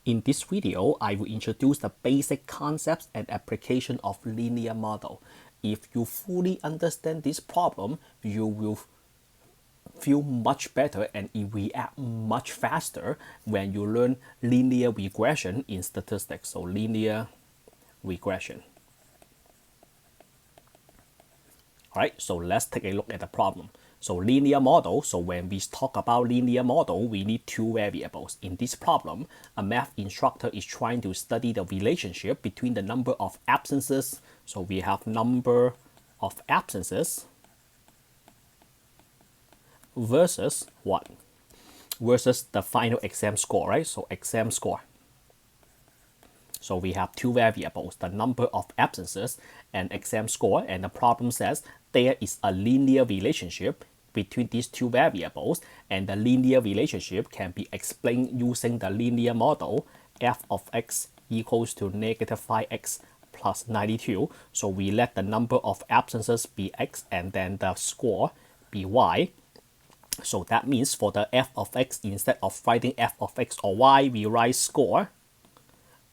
In this video, I will introduce the basic concepts and application of linear model. If you fully understand this problem, you will feel much better and it react much faster when you learn linear regression in statistics. So linear regression. All right, so let's take a look at the problem. So linear model, so when we talk about linear model, we need two variables. In this problem, a math instructor is trying to study the relationship between the number of absences. So we have number of absences versus what? Versus the final exam score, right? So exam score. So we have two variables, the number of absences and exam score, and the problem says there is a linear relationship between these two variables, and the linear relationship can be explained using the linear model f of x equals to negative 5x plus 92. So we let the number of absences be x and then the score be y. So that means for the f of x, instead of writing f of x or y, we write score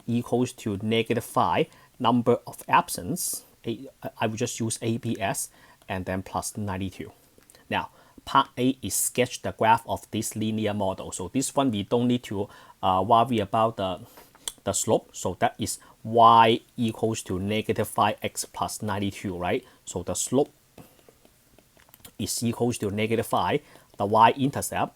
equals to negative 5 number of absence. I will just use ABS and then plus 92. Now, part A is sketch the graph of this linear model. So this one we don't need to worry about the slope. So that is y equals to negative 5x plus 92, right? So the slope is equals to negative 5. The y-intercept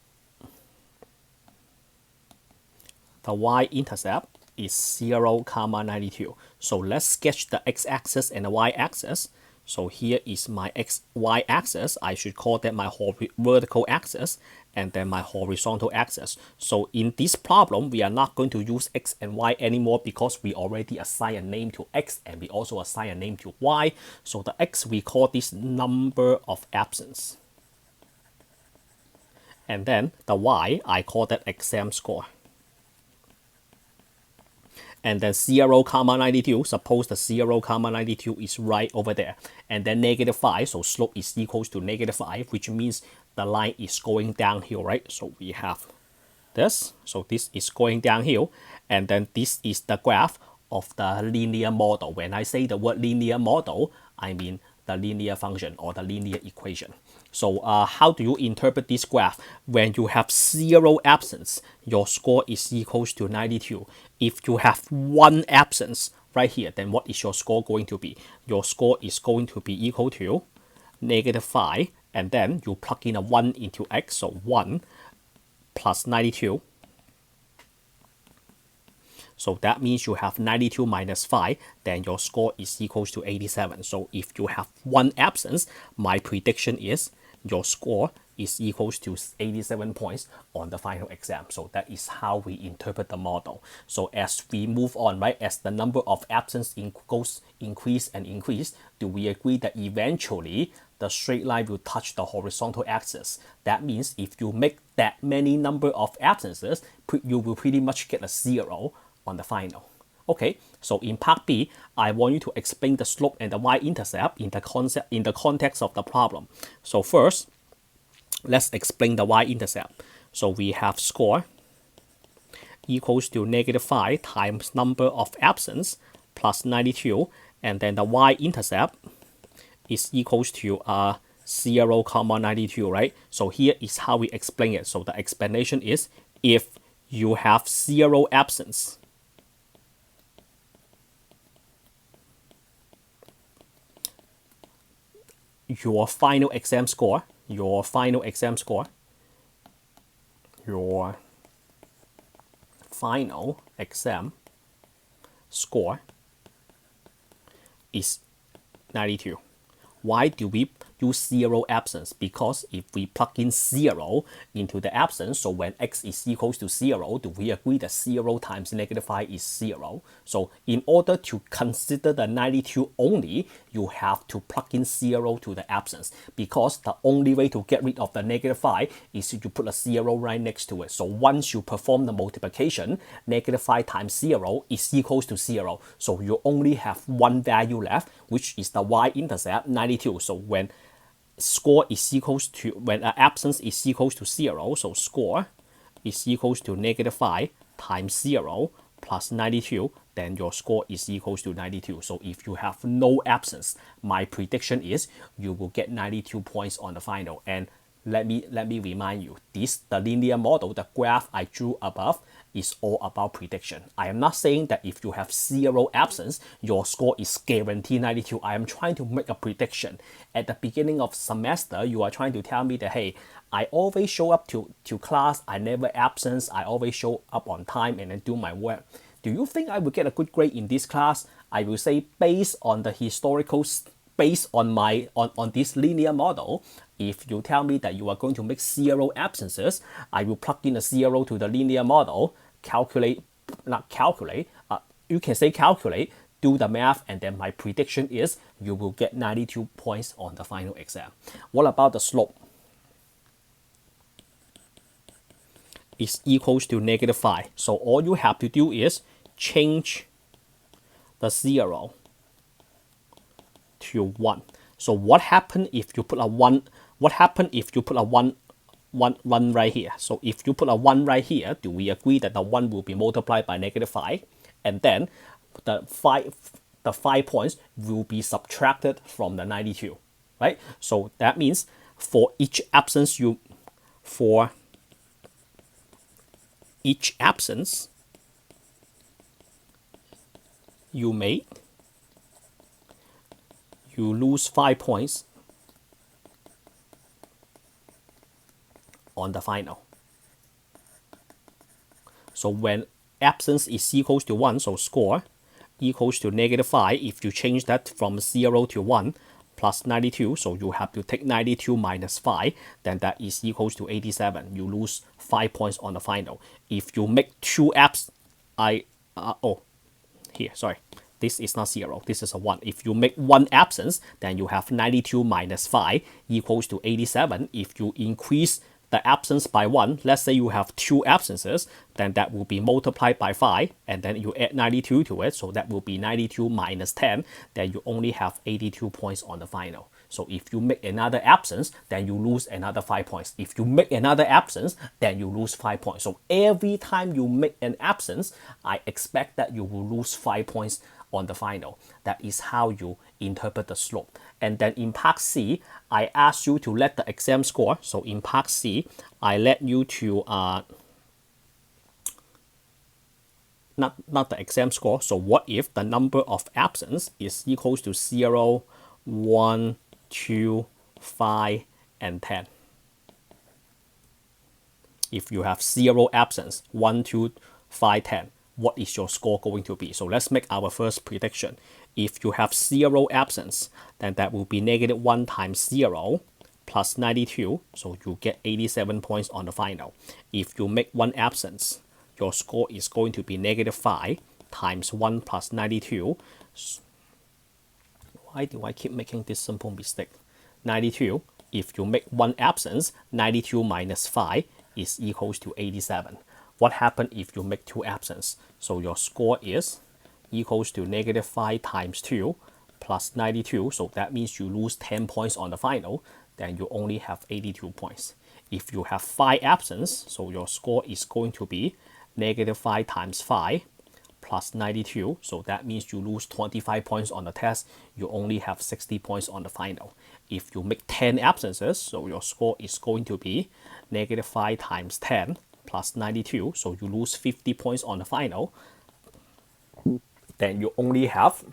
is 0, 92. So let's sketch the x-axis and the y-axis. So here is my y-axis. I should call that my vertical axis and then my horizontal axis. So in this problem, we are not going to use x and y anymore because we already assign a name to x and we also assign a name to y. So the x, we call this number of absence. And then the y, I call that exam score. And then 0, 92, suppose the 0, 92 is right over there. And then negative 5, so slope is equals to negative 5, which means the line is going downhill, right? So we have this. So this is going downhill. And then this is the graph of the linear model. When I say the word linear model, I mean the linear function or the linear equation. So how do you interpret this graph? When you have 0 absence, your score is equals to 92. If you have 1 absence right here, then what is your score going to be? Your score is going to be equal to negative 5, and then you plug in a 1 into x, so 1 plus 92. So that means you have 92 minus 5, then your score is equals to 87. So if you have 1 absence, my prediction is your score is equals to 87 points on the final exam. So that is how we interpret the model. So as we move on, right, as the number of absence increase and increase, do we agree that eventually the straight line will touch the horizontal axis? That means if you make that many number of absences, you will pretty much get a 0 on the final. Okay, so in part B, I want you to explain the slope and the y-intercept in the context of the problem. So first, let's explain the y-intercept. So we have score equals to negative 5 times number of absence plus 92, and then the y-intercept is equals to 0, 92, right? So here is how we explain it. So the explanation is if you have 0 absence, your final exam score is 92. Why do we use 0 absence? Because if we plug in 0 into the absence, so when x is equals to 0, do we agree that 0 times negative 5 is 0? So in order to consider the 92 only, you have to plug in 0 to the absence, because the only way to get rid of the negative 5 is if you put a 0 right next to it. So once you perform the multiplication, negative 5 times 0 is equals to 0. So you only have one value left, which is the y-intercept, 92. So when score is equals to, when absence is equals to 0, so score is equals to negative 5 times 0 plus 92, then your score is equals to 92. So if you have no absence, my prediction is you will get 92 points on the final. And let me remind you, the linear model, the graph I drew above, is all about prediction. I am not saying that if you have 0 absence, your score is guaranteed 92. I am trying to make a prediction. At the beginning of semester, you are trying to tell me that, hey, I always show up to class, I never absence, I always show up on time and then do my work. Do you think I will get a good grade in this class? I will say based on the historical, based on on this linear model, if you tell me that you are going to make 0 absences, I will plug in a 0 to the linear model, you can say calculate, do the math, and then my prediction is you will get 92 points on the final exam. What about the slope? Is equals to -5. So all you have to do is change the 0 to 1. So what happens if you put a 1? What happens if you put a 1 right here? So if you put a 1 right here, do we agree that the 1 will be multiplied by -5? And then the 5 points will be subtracted from the 92, right? So that means for each absence you made, you lose 5 points on the final. So when absence is equals to 1, so score equals to -5, if you change that from 0 to 1 plus 92, so you have to take 92 minus 5, then that is equals to 87. You lose 5 points on the final. If you make 2 this is not 0, this is a 1. If you make 1 absence, then you have 92 minus 5 equals to 87. If you increase the absence by 1, let's say you have 2 absences, then that will be multiplied by 5, and then you add 92 to it, so that will be 92 minus 10, then you only have 82 points on the final. So if you make another absence, then you lose another 5 points. If you make another absence, then you lose 5 points. So every time you make an absence, I expect that you will lose 5 points on the final. That is how you interpret the slope. And then in part C, I asked you to let the exam score. So in part C, I let you to not the exam score. So what if the number of absence is equals to 0, 1, 2, 5, and 10? If you have 0 absence, 1, 2, 5, 10, what is your score going to be? So let's make our first prediction. If you have 0 absence, then that will be -1 times 0 plus 92, so you get 87 points on the final. If you make 1 absence, your score is going to be -5 times 1 plus 92. Why do I keep making this simple mistake? 92, if you make 1 absence, 92 minus 5 is equals to 87. What happens if you make 2 absence? So your score is equals to -5 times 2 plus 92. So that means you lose 10 points on the final. Then you only have 82 points. If you have 5 absence, so your score is going to be -5 times 5 plus 92. So that means you lose 25 points on the test. You only have 60 points on the final. If you make 10 absences, so your score is going to be -5 times 10 plus 92, so you lose 50 points on the final. Then you only have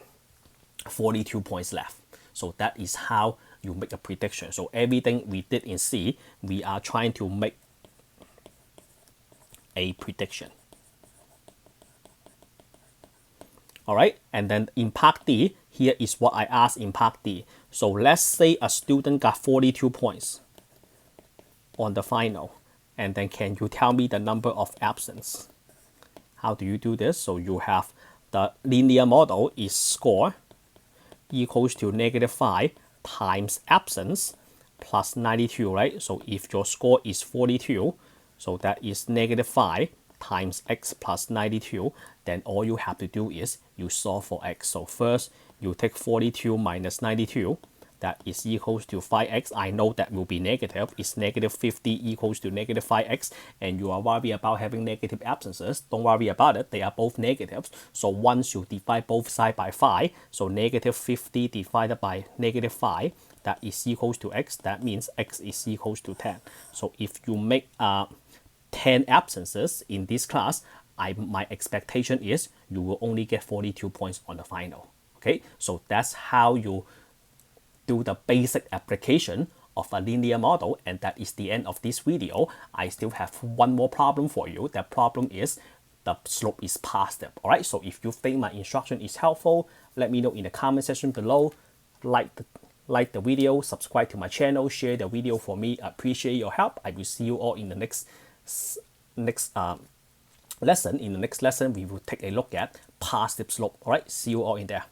42 points left. So that is how you make a prediction. So everything we did in C, we are trying to make a prediction. All right, and then in part D, here is what I asked in part D. So let's say a student got 42 points on the final. And then can you tell me the number of absence? How do you do this? So you have the linear model is score equals to -5 times absence plus 92, right? So if your score is 42, so that is -5 times x plus 92, then all you have to do is you solve for x. So first you take 42 minus 92, that is equals to 5x. I know that will be negative. It's negative 50 equals to negative 5x, and you are worried about having negative absences. Don't worry about it. They are both negatives. So once you divide both sides by 5, so negative 50 divided by negative 5, that is equals to x. That means x is equals to 10. So if you make 10 absences in this class, my expectation is you will only get 42 points on the final. Okay, so that's how you do the basic application of a linear model, and that is the end of this video. I still have one more problem for you. That problem is the slope is positive. All right, so if you think my instruction is helpful, let me know in the comment section below. Like the video, subscribe to my channel, share the video for me. I appreciate your help. I will see you all in the next lesson. In the next lesson, we will take a look at positive slope. All right, see you all in there.